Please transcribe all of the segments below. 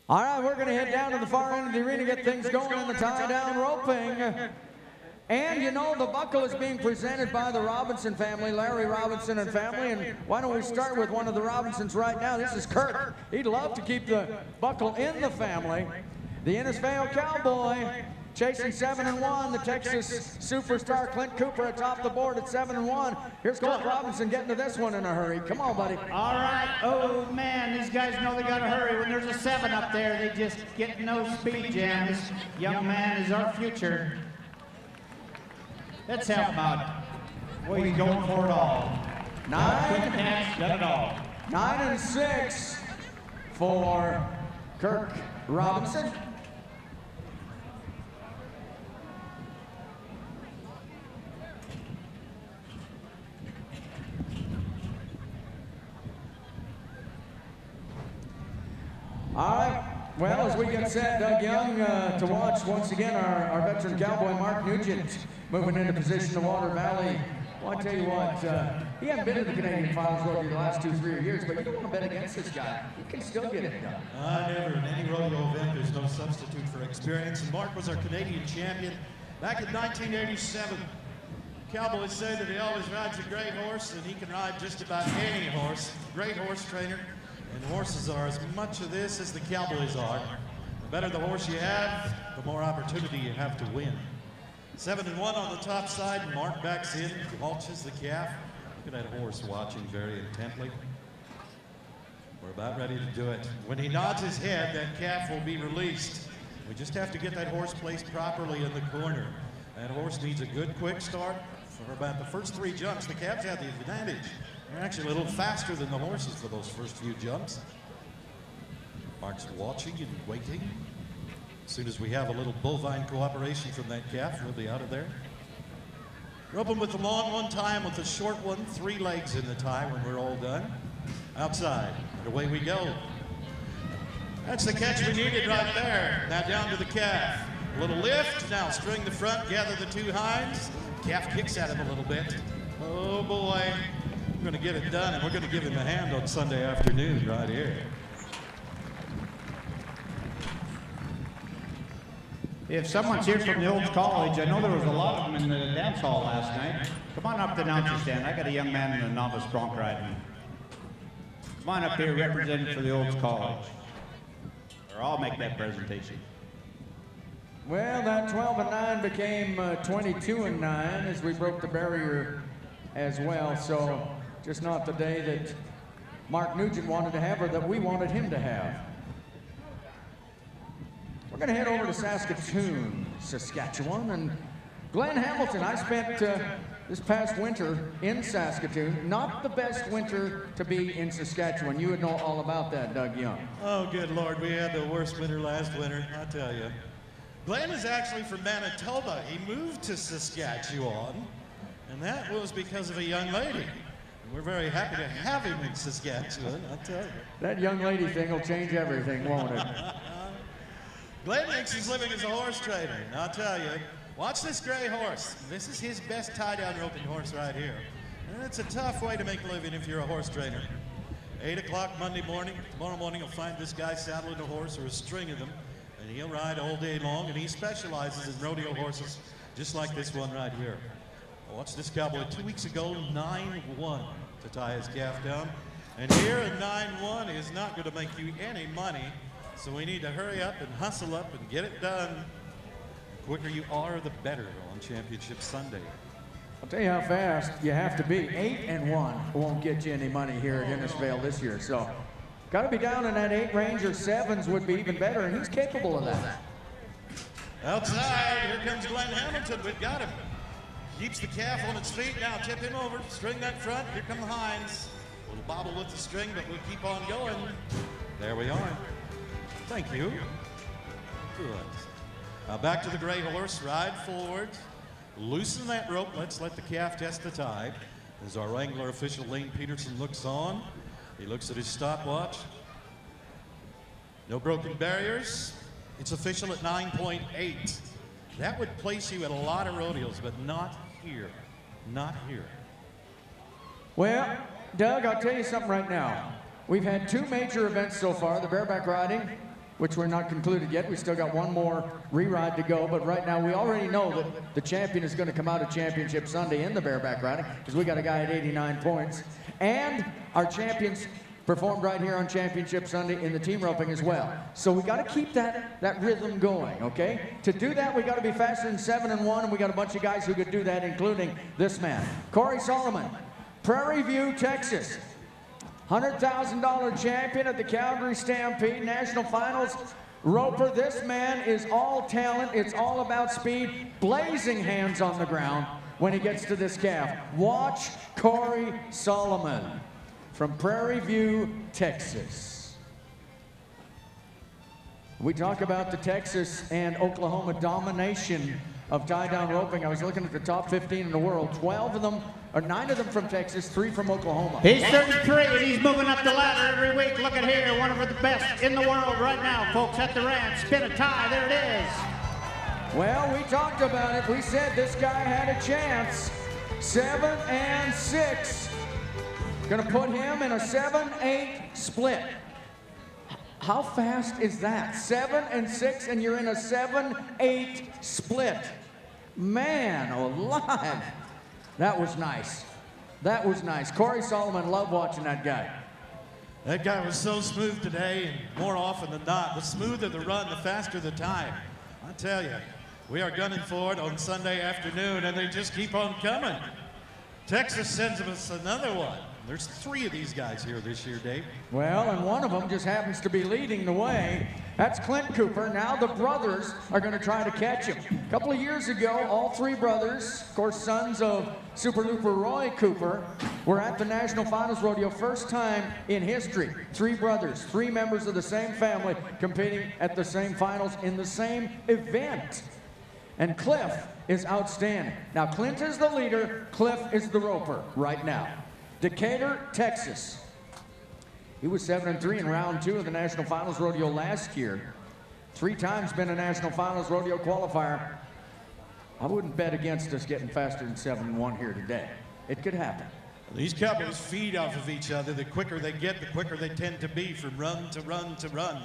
All right, we're going to head down to the far end of the arena, get things going in the tie-down roping. And you know, the buckle is being presented by the Robinson family, Larry Robinson and family. And why don't we start with one of the Robinsons right now? This is Kurt. He'd love to keep the buckle in the family. The Innisfail Cowboy chasing 7-1. The Texas superstar Clint Cooper atop the board at 7-1. Here's Clint Robinson getting to this one in a hurry. Come on, buddy. All right. Oh, man, these guys know they got to hurry. When there's a 7 up there, they just get no speed jam. This young man is our future. Let's help him out. Boy, he's going for it all. 9 got it all. 9 and 6 for Kirk Robinson. All right. Well, as we get set, Doug Young, to watch once again our veteran cowboy Mark Nugent moving into position to Water Valley. Well, I tell you what, he hasn't been to the Canadian Finals rodeo the last 2-3 years, but you don't want to bet against this guy. He can still get it done. Never. In any rodeo event, there's no substitute for experience. And Mark was our Canadian champion back in 1987. Cowboys say that he always rides a great horse, and he can ride just about any horse. Great horse trainer. And horses are as much of this as the Cowboys are. The better the horse you have, the more opportunity you have to win. 7-1 on the top side. Mark backs in, mulches the calf. Look at that horse watching very intently. We're about ready to do it. When he nods his head, that calf will be released. We just have to get that horse placed properly in the corner. That horse needs a good quick start. For about the first 3 jumps, the calves have the advantage. They're actually a little faster than the horses for those first few jumps. Mark's watching and waiting. As soon as we have a little bovine cooperation from that calf, we'll be out of there. Rope him with the long one, tie him with the short one, 3 legs in the tie when we're all done. Outside, and away we go. That's the catch we needed right there. Now down to the calf. A little lift, now string the front, gather the 2 hinds. Calf kicks at him a little bit. Oh boy. We're going to get it done, and we're going to give him a hand on Sunday afternoon right here. If someone's here from the old college, I know there was a lot of them in the dance hall last night. Come on up to the announcer stand. I got a young man in a novice bronc riding. Come on up here representing for the old college. Or I'll make that presentation. Well, that 12-9 became 22-9 as we broke the barrier as well. So just not the day that Mark Nugent wanted to have or that we wanted him to have. We're going to head over to Saskatoon, Saskatchewan, and Glen Hamilton. I spent this past winter in Saskatoon. Not the best winter to be in Saskatchewan. You would know all about that, Doug Young. Oh, good Lord, we had the worst winter last winter, I tell you. Glen is actually from Manitoba. He moved to Saskatchewan, and that was because of a young lady. We're very happy to have him in Saskatchewan, I tell you. That young lady thing will change everything, won't it? Glen makes his living as a horse trainer, and I'll tell you, watch this gray horse. This is his best tie-down roping horse right here. And it's a tough way to make a living if you're a horse trainer. 8 o'clock Monday morning, tomorrow morning you'll find this guy saddling a horse or a string of them, and he'll ride all day long, and he specializes in rodeo horses, just like this one right here. Watch this cowboy 2 weeks ago, 9-1 to tie his calf down. And here a 9-1 is not going to make you any money. So we need to hurry up and hustle up and get it done. The quicker you are, the better on Championship Sunday. I'll tell you how fast you have to be. 8-1 won't get you any money here at Innisfail this year. So got to be down in that 8 range, or 7s would be even better, and he's capable of that. Outside, here comes Glen Hamilton. We've got him. Keeps the calf on its feet. Now tip him over. String that front. Here come the hinds. A little bobble with the string, but we keep on going. There we are. Thank you. Good. Now back to the gray horse. Ride forward. Loosen that rope. Let's let the calf test the tie. As our wrangler official Lane Peterson looks on. He looks at his stopwatch. No broken barriers. It's official at 9.8. That would place you at a lot of rodeos, but not here. Not here. Well, Doug, I'll tell you something right now. We've had 2 major events so far, the bareback riding which we're not concluded yet. We still got one more re-ride to go, but right now we already know that the champion is going to come out of Championship Sunday in the bareback riding, because we got a guy at 89 points. And our champions performed right here on Championship Sunday in the team roping as well. So we got to keep that rhythm going, okay? To do that, we got to be faster than 7 and 1, and we got a bunch of guys who could do that, including this man, Corey Solomon, Prairie View, Texas. $100,000 champion at the Calgary Stampede National Finals roper. This man is all talent. It's all about speed. Blazing hands on the ground when he gets to this calf. Watch Corey Solomon from Prairie View, Texas. We talk about the Texas and Oklahoma domination of tie-down roping. I was looking at the top 15 in the world. 12 of them, or 9 of them from Texas, 3 from Oklahoma. He's 33 and he's moving up the ladder every week. Look at here, one of the best in the world right now, folks, at the ranch. Spin a tie, there it is. Well, we talked about it. We said this guy had a chance. 7 and 6. Gonna put him in a 7-8 split. How fast is that? 7 and 6, and you're in a 7-8 split. Man alive. That was nice. That was nice. Corey Solomon, love watching that guy. That guy was so smooth today, and more often than not, the smoother the run, the faster the time. I tell you, we are gunning for it on Sunday afternoon, and they just keep on coming. Texas sends us another one. There's 3 of these guys here this year, Dave. Well, and one of them just happens to be leading the way. That's Clint Cooper. Now the brothers are going to try to catch him. A couple of years ago, all 3 brothers, of course, sons of Super Looper Roy Cooper, were at the National Finals Rodeo. First time in history. 3 brothers, 3 members of the same family competing at the same finals in the same event. And Cliff is outstanding. Now, Clint is the leader. Cliff is the roper right now. Decatur, Texas. He was 7 and 3 in round 2 of the National Finals Rodeo last year. 3 times been a National Finals Rodeo qualifier. I wouldn't bet against us getting faster than 7 and 1 here today. It could happen. These cowboys feed off of each other. The quicker they get, the quicker they tend to be from run to run to run.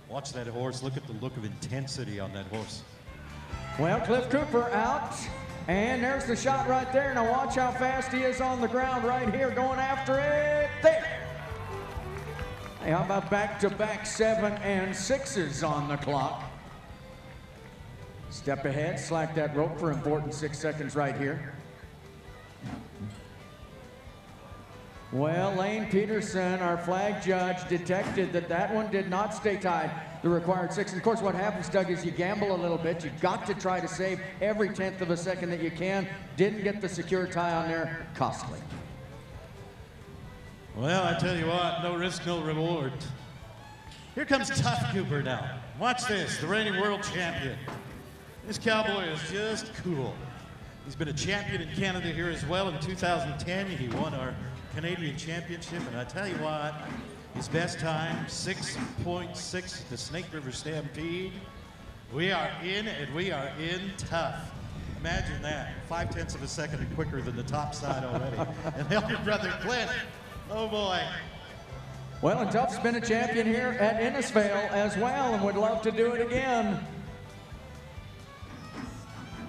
Watch that horse. Look at the look of intensity on that horse. Well, Cliff Cooper out. And there's the shot right there. Now watch how fast he is on the ground right here, going after it. There. Hey, how about back-to-back 7 and 6s on the clock? Step ahead, slack that rope for important 6 seconds right here. Well, Lane Peterson, our flag judge, detected that one did not stay tied the required 6. And of course, what happens, Doug, is you gamble a little bit. You've got to try to save every 10th of a second that you can. Didn't get the secure tie on there. Costly. Well, I tell you what, no risk, no reward. Here comes Tough Cooper now. Watch this, the reigning world champion. This cowboy is just cool. He's been a champion in Canada here as well. In 2010, he won our Canadian Championship, and I tell you what, his best time, 6.6 at the Snake River Stampede. We are in, and we are in tough. Imagine that, 0.5 of a second quicker than the top side already. And elder brother Clint, oh boy. Well, and Tough's been a champion here at Innisfail as well, and would love to do it again.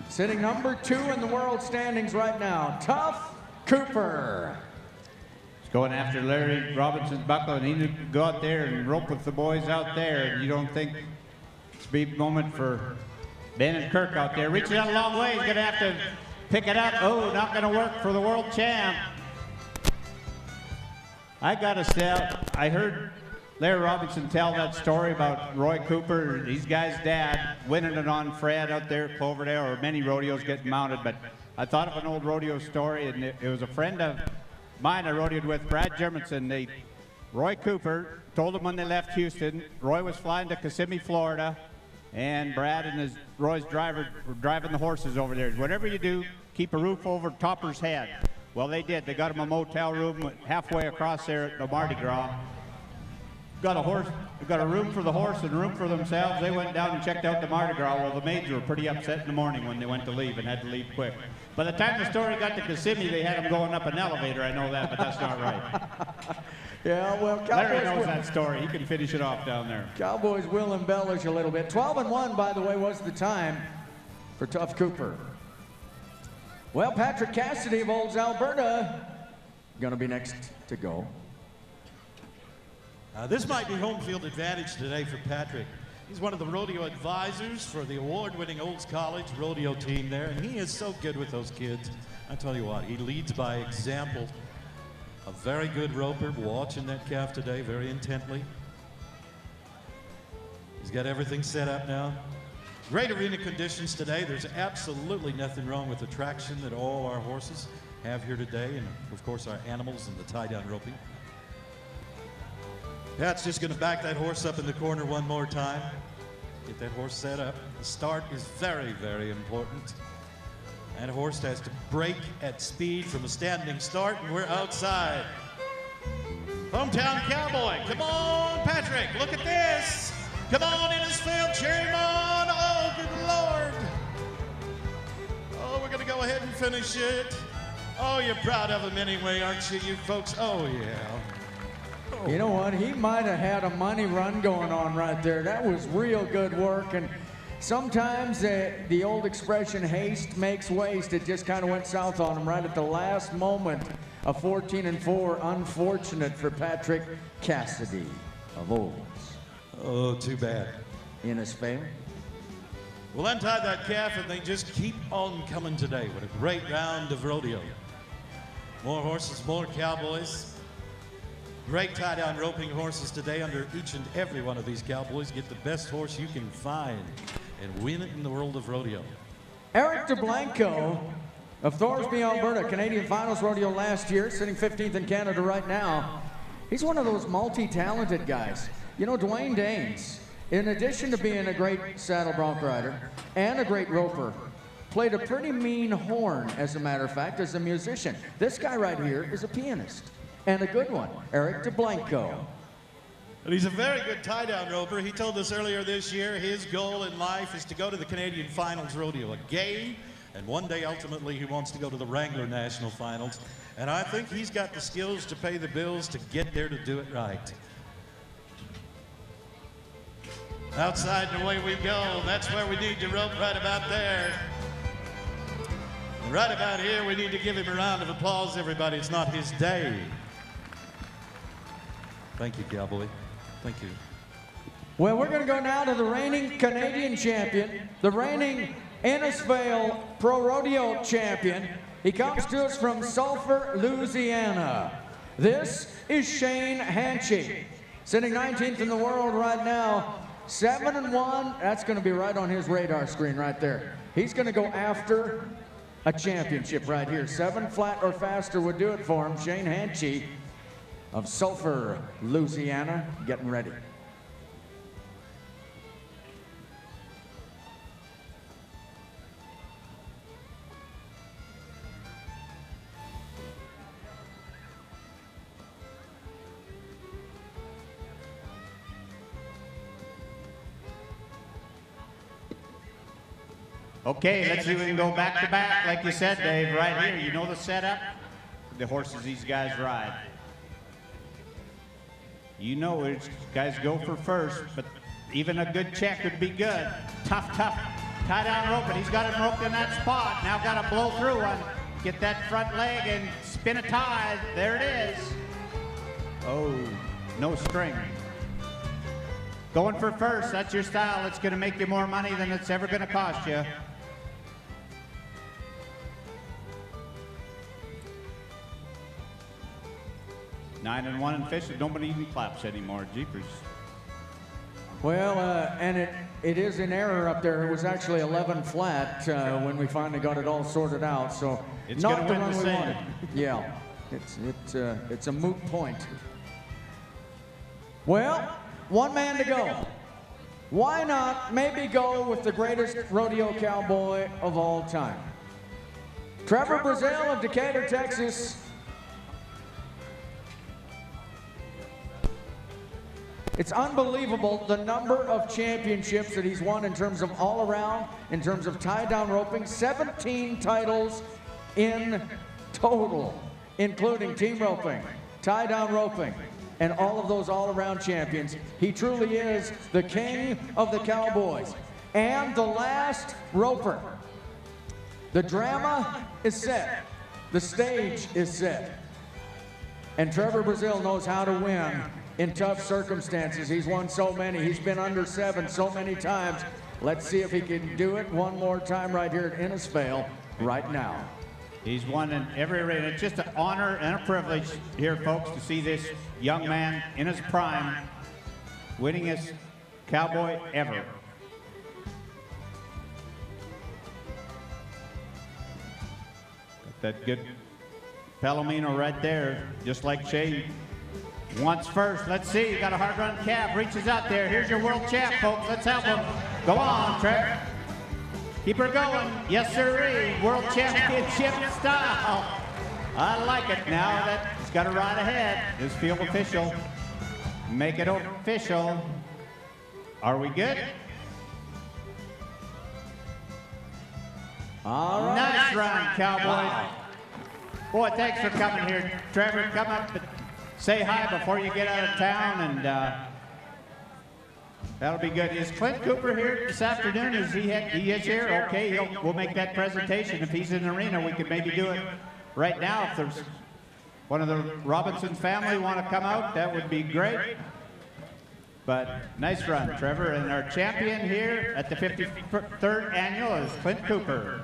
Sitting number 2 in the world standings right now, Tough Cooper. Going after Larry Robinson's buckle, and he knew to go out there and rope with the boys out there. And you don't think it's a big moment for Ben and Kirk out there. Reaching out a long way, he's gonna have to pick it up. Oh, not gonna work for the world champ. I gotta say, I heard Larry Robinson tell that story about Roy Cooper, these guys' dad, winning it on Fred out there at Cloverdale, or many rodeos getting mounted. But I thought of an old rodeo story, and it was a friend of mine I rodeoed with, Brad Jermanson. Roy Cooper told him when they left Houston, Roy was flying to Kissimmee, Florida, and Brad and Roy's driver were driving the horses over there. Whatever you do, keep a roof over Topper's head. Well, they did. They got him a motel room halfway across there at the Mardi Gras. Got a room for the horse and a room for themselves. They went down and checked out the Mardi Gras. Well, the maids were pretty upset in the morning when they went to leave and had to leave quick. By the time the story got to Kissimmee, they had him going up an elevator. I know that, but that's not right. Yeah, well, Larry knows Cowboys, that story. He can finish it off down there. Cowboys will embellish a little bit. 12-1, by the way, was the time for Tough Cooper. Well, Patrick Cassidy of Olds, Alberta, gonna be next to go. This might be home field advantage today for Patrick. He's one of the rodeo advisors for the award-winning Olds College rodeo team there, and he is so good with those kids. I tell you what, he leads by example. A very good roper, watching that calf today very intently. He's got everything set up now. Great arena conditions today. There's absolutely nothing wrong with the traction that all our horses have here today, and of course our animals and the tie-down roping. Pat's just going to back that horse up in the corner one more time. Get that horse set up. The start is very, very important. That horse has to break at speed from a standing start, and we're outside. Hometown Cowboy, come on, Patrick, look at this. Come on, Innisfail, cheer him on. Oh, good Lord. Oh, we're going to go ahead and finish it. Oh, you're proud of him anyway, aren't you, you folks? Oh, yeah. You know what? He might have had a money run going on right there. That was real good work. And sometimes the old expression, haste makes waste. It just kind of went south on him right at the last moment. A 14-4, unfortunate for Patrick Cassidy of Olds. Oh, too bad. Innisfail. We'll untie that calf and they just keep on coming today. What a great round of rodeo. More horses, more cowboys. Great tie-down roping horses today under each and every one of these cowboys. Get the best horse you can find and win it in the world of rodeo. Eric Blanco of Thorsby, Alberta, Canadian Finals Rodeo last year, sitting 15th in Canada right now. He's one of those multi-talented guys. You know, Dwayne Danes, in addition to being a great saddle bronc rider and a great roper, played a pretty mean horn, as a matter of fact, as a musician. This guy right here is a pianist. And a good one, Eric Blanco. And he's a very good tie-down roper. He told us earlier this year his goal in life is to go to the Canadian Finals Rodeo again, and one day ultimately he wants to go to the Wrangler National Finals. And I think he's got the skills to pay the bills to get there to do it right. Outside and away we go. That's where we need to rope, right about there. And right about here we need to give him a round of applause, everybody. It's not his day. Thank you, Cowboy. Thank you. Well, we're going to go now to the reigning Canadian champion, the reigning Innisfail Pro Rodeo champion. He comes to us from Sulphur, Louisiana. This is Shane Henchy, sitting 19th in the world right now, 7-1. That's going to be right on his radar screen right there. He's going to go after a championship right here. 7 flat or faster would do it for him. Shane Henchy of Sulphur, Louisiana, getting ready. Okay, let's see if we can go back to back, like you said, Dave, right here. You know the setup? The horses these guys ride. You know which guys go for first, but even a good check would be good. Tough, tie down rope, and he's got him roped in that spot. Now got to blow through one. Get that front leg and spin a tie. There it is. Oh, no string. Going for first, that's your style. It's going to make you more money than it's ever going to cost you. Nine and 1 in fishing. Nobody even claps anymore. Jeepers. Well, and it is in error up there. It was actually 11 flat when we finally got it all sorted out. So it's not the win run the we same. wanted. Yeah, it's a moot point. Well, one man to go. Why not maybe go with the greatest rodeo cowboy of all time? Trevor Brazil of Decatur, Texas. It's unbelievable the number of championships that he's won in terms of all around, in terms of tie-down roping. 17 titles in total, including team roping, tie-down roping, and all of those all-around champions. He truly is the king of the Cowboys. And the last roper. The drama is set. The stage is set. And Trevor Brazil knows how to win in tough circumstances. He's won so many. He's been under 7 so many times. Let's see if he can do it one more time right here at Innisfail right now. He's won in every arena. It's just an honor and a privilege here, folks, to see this young man in his prime, winningest cowboy ever. Got that good Palomino right there, just like Shane wants first. Let's see, you got a hard run calf, reaches out there. Here's your world champ, folks. Let's help him. Go on, Trevor. Keep her going. Yes, sirree. World Championship style. I like it. Now that he's got a ride ahead. Is field official. Make it official. Are we good? All right. Nice run, Cowboys. Boy, thanks for coming here. Trevor, come up and say hi before you get out of town, and that'll be good. Is Clint Cooper here this afternoon? He is here? Okay, we'll make that presentation. If he's in the arena, we could maybe do it right now. If there's one of the Robinson family want to come out, that would be great. But nice run, Trevor. And our champion here at the 53rd annual is Clint Cooper.